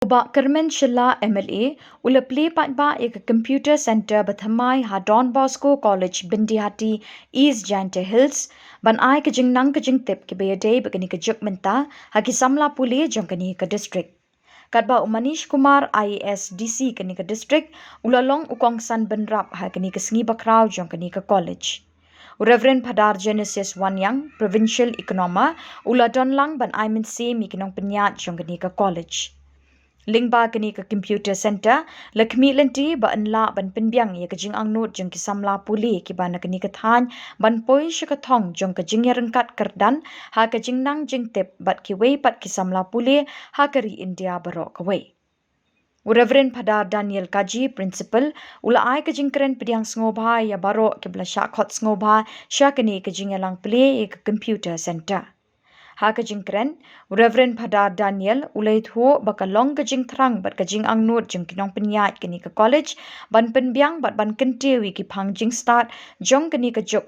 Khuborjylla MLA ula Plie patba ek computer center Bathymmai ha donbosco college Byndihati East Jaintia Hills ban ai ka jingnang ka jingtip ke bayade bagani ka juk menta ha ki Samla pule jongkani ka district Kadba Umanish Kumar IAS DC kani ka district ulalong ukong san benrap ha kani ka sngi bakraw jongkani ka college Reverend Padar Genesis Wanyang Provincial Economa ula donlang ban ai min se mi kinong penyat jongkani ka college Lingba kani ka computer center lakmi lenti ba anla ban pinbyang ye ka jing ang not jong ki Samla puli ki ba na kani ka than ban poi shika thong jong ka jing yarangkat kardan ha ka jing nang jing tip bat ki wei pat ki Samla puli ha kari India barok ka wei Reverend Padar Daniel Kaji Principal ula ai ka jing kren pidyang sngoba ya barok ki bla sha khot sngoba sha kani ka jing yalang pli ek computer center Haka jingkren, Reverend Padar Daniel ulai thu bakalong ka jing thrang bat ka jing ang not jing kinong penyat kini ka college ban penbyang bat ban kentewi ki phang jing start jong kini ka juk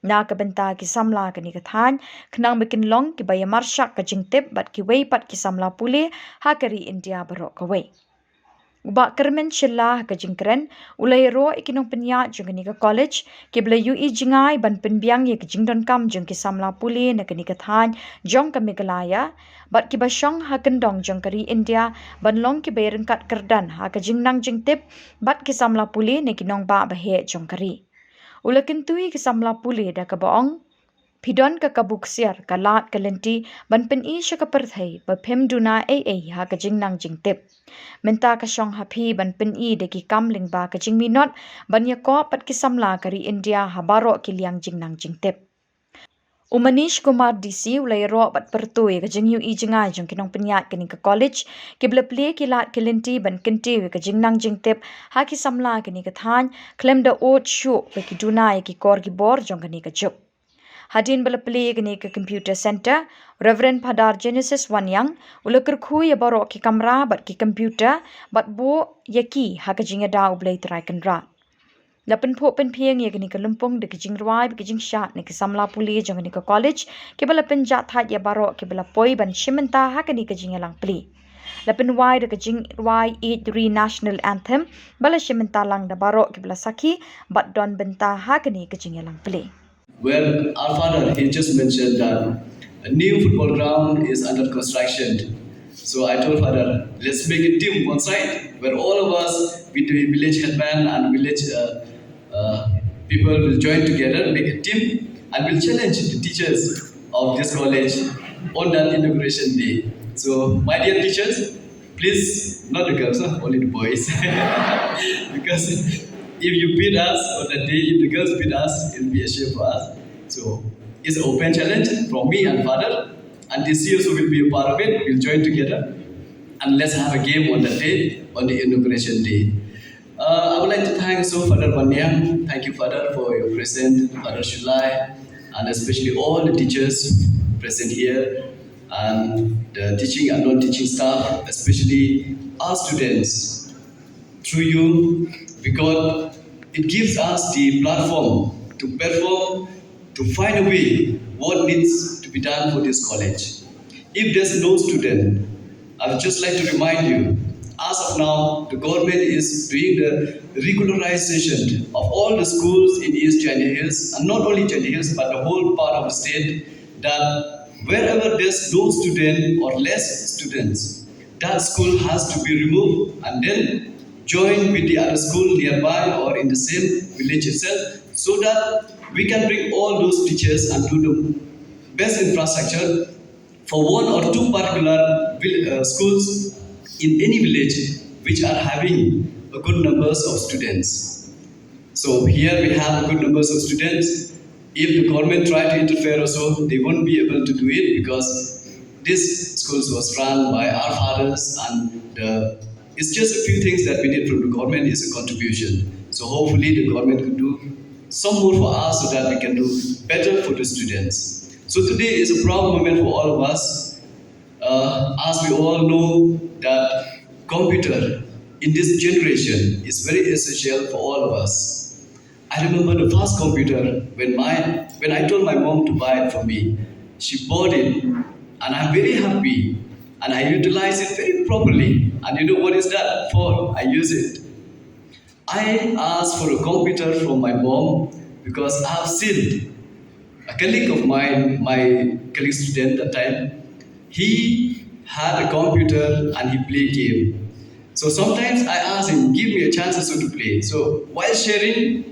na ka benta ki Samla kini ka than khnang bikin long ki bayamar shak ka jing tip bat ki wei pat ki Samla pule hakari India barok ka wei Uba kermen Shillong ka jingkren ulai ro ikinong penyat jong kini ka college ki bla UE jingai ban penbyang ye ka jingdon kam jong ki Samla puli na kini ka than jong ka Meghalaya bat ki basyong ha kendong jong kari India ban long ki bayarang kat kerdan ha ka jingnang jingtip bat ki Samla puli na kinong ba bahe jong kari ula kentui ki Samla puli da ka baong Pidon ka kabuksiar ka lat ka lenti ban pen I siya ka perthai ba phem duna ay ha ka jing nang jing tip. Menta ka syong hapi ban pen I de ki kamling ba ka jing minot ban ya ko pat ki Samla kari India ha baro ki liang jing nang jing tip. Umanish Kumar DC ulai ro bat pertui ka jing yu I jingai jong kinong penyat kini ka college ki bla pli ki lat ki lenti ban kenti ka jing nang jing tip ha ki Samla kini ka than klem da ot shu ba ki duna ki Khubor jong kini ka juk. Hadin bala pli gani ka computer center Reverend Padar Genesis Wanyang ulakar khu ya baro ki kamera bat ki computer bat bo yaki ha ka jinga da ublai trai kan ra lapan pho pen phieng ye gani ka lumpong de ki jing rwai ki jing shat ne ki Samla puli jong ni ka college ki bala pen ja tha ya baro ki bala poi ban shimenta ha ka ni ka jinga lang pli lapan wai de ka jing rwai 83 national anthem bala shimenta lang da baro ki bala sakhi bat don benta ha ka ni ka jinga lang pli Well, our father, he just mentioned that a new football ground is under construction. So I told father, let's make a team one side where all of us, with the village headman and village people will join together, make a team and will challenge the teachers of this college on that inauguration day. So my dear teachers, please, not the girls, only the boys. Because if you beat us on that day, if the girls beat us, it will be a shame for us. So it's an open challenge from me and father. And this year also will be a part of it. We'll join together and let's have a game on that day, on the inauguration day. I would like to thank Father Wanyang. Thank you, Father, for your presence, Father Shillong, and especially all the teachers present here and the teaching and non-teaching staff, especially our students. Through you, because it gives us the platform to perform, to find a way what needs to be done for this college. If there's no student, I would just like to remind you, as of now, the government is doing the regularization of all the schools in East Jaintia Hills, and not only Jaintia Hills, but the whole part of the state, that wherever there's no student or less students, that school has to be removed and then join with the other school nearby or in the same village itself, so that we can bring all those teachers and do the best infrastructure for one or two particular schools in any village which are having a good numbers of students. So here we have a good numbers of students. If the government try to interfere also, they won't be able to do it because this schools was run by our fathers and it's just a few things that we did from the government is a contribution. So hopefully the government could do some more for us so that we can do better for the students. So today is a proud moment for all of us. As we all know that computer in this generation is very essential for all of us. I remember the first computer when I told my mom to buy it for me. She bought it and I'm very happy and I utilize it very properly. And you know what is that for? I use it. I asked for a computer from my mom because I have seen a colleague of mine, my colleague student at that time, he had a computer and he played game. So sometimes I asked him, give me a chance also to play. So while sharing,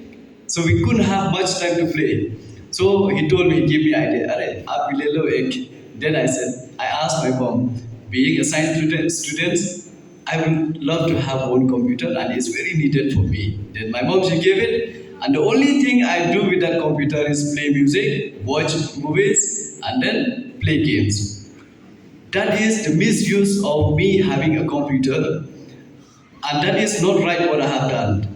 so we couldn't have much time to play. So he told me, give me idea. "Arey, aap bhi le lo ek." Then I said, I asked my mom, being a science student, I would love to have one computer and it's very needed for me. Then my mom, she gave it. And the only thing I do with that computer is play music, watch movies, and then play games. That is the misuse of me having a computer, and that is not right what I have done.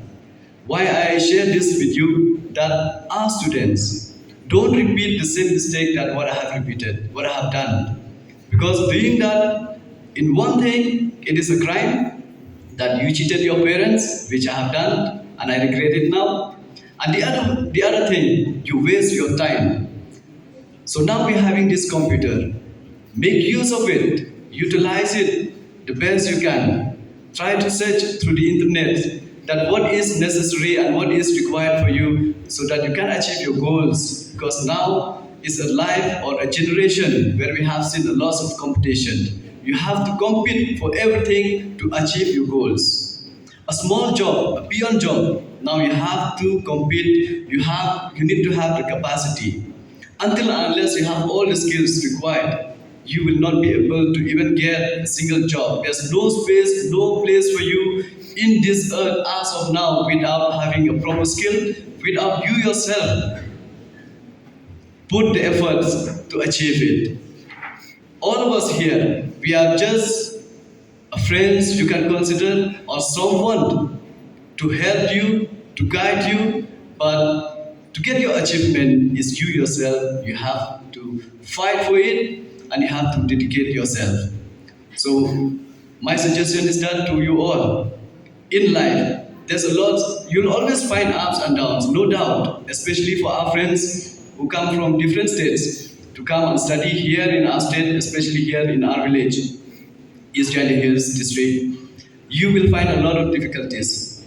Why I share this with you, that our students don't repeat the same mistake that what I have repeated, what I have done. Because doing that, in one thing, it is a crime that you cheated your parents, which I have done, and I regret it now. And the other thing, you waste your time. So now we're having this computer. Make use of it. Utilize it the best you can. Try to search through the internet that what is necessary and what is required for you so that you can achieve your goals. Because now is a life or a generation where we have seen a loss of competition. You have to compete for everything to achieve your goals. A small job, a peon job, now you have to compete, you need to have the capacity. Until and unless you have all the skills required, you will not be able to even get a single job. There's no space, no place for you in this earth as of now without having a proper skill, without you yourself put the efforts to achieve it. All of us here, we are just friends you can consider or someone to help you, to guide you, but to get your achievement is you yourself. You have to fight for it and you have to dedicate yourself. So my suggestion is that to you all, in life, there's a lot, you'll always find ups and downs, no doubt, especially for our friends who come from different states to come and study here in our state, especially here in our village, East Jaintia Hills district. You will find a lot of difficulties,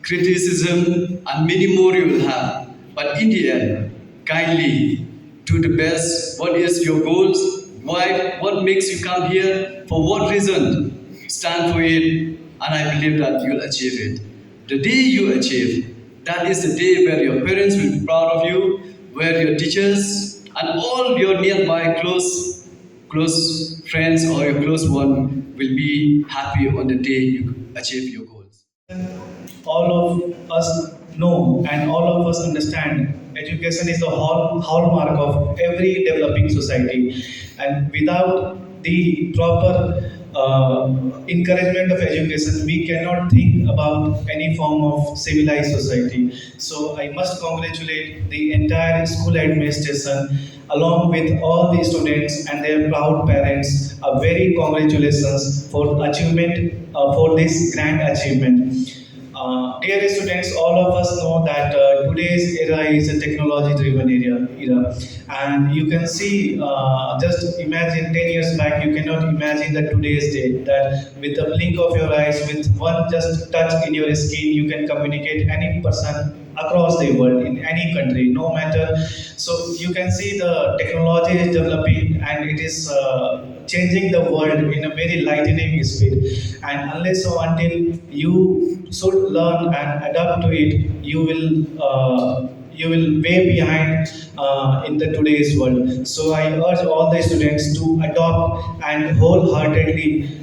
criticism, and many more you will have. But in the end, kindly do the best. What is your goals? Why? What makes you come here? For what reason? Stand for it, and I believe that you'll achieve it. The day you achieve, that is the day where your parents will be proud of you, where your teachers and all your nearby close friends or your close one will be happy on the day you achieve your goals. All of us know and all of us understand education is the hallmark of every developing society, and without the proper encouragement of education, we cannot think about any form of civilized society. So I must congratulate the entire school administration along with all the students and their proud parents. A very congratulations for achievement, for this grand achievement. Dear students, all of us know that today's era is a technology-driven era, and you can see. Just imagine 10 years back, you cannot imagine that today's day that with a blink of your eyes, with one just touch in your skin, you can communicate any person across the world in any country, no matter. So you can see the technology is developing and it is changing the world in a very lightning speed. And unless or until you should learn and adapt to it, you will way behind in the today's world. So I urge all the students to adopt and wholeheartedly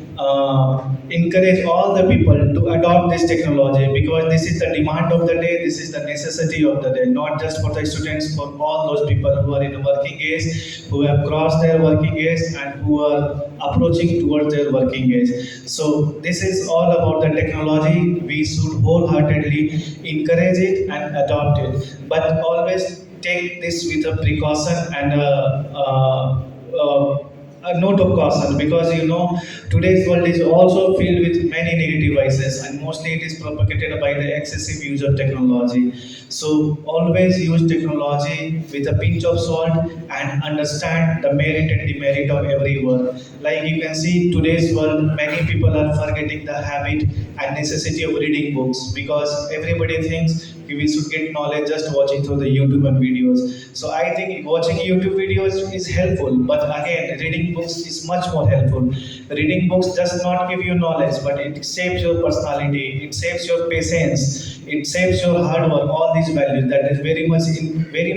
encourage all the people to adopt this technology, because this is the demand of the day, this is the necessity of the day, not just for the students, for all those people who are in the working age, who have crossed their working age and who are approaching towards their working age. So this is all about the technology. We should wholeheartedly encourage it and adopt it, but always take this with a precaution and a note of caution, because today's world is also filled with many negative vices, and mostly it is propagated by the excessive use of technology. So always use technology with a pinch of salt and understand the merit and demerit of every word. Like you can see today's world, many people are forgetting the habit and necessity of reading books, because everybody thinks we should get knowledge just watching through the YouTube and videos. So I think watching YouTube videos is helpful, but again, reading books is much more helpful. Reading books does not give you knowledge, but it shapes your personality, it shapes your patience, it shapes your hard work. All these values that is very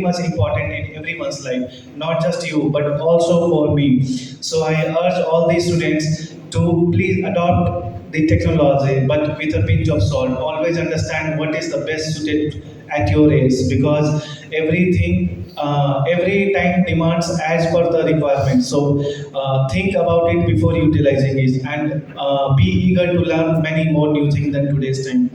much important in everyone's life, not just you, but also for me. So I urge all these students to please adopt the technology, but with a pinch of salt. Always understand what is the best suited at your age, because every time demands as per the requirement. So think about it before utilizing it, and be eager to learn many more new things than today's time.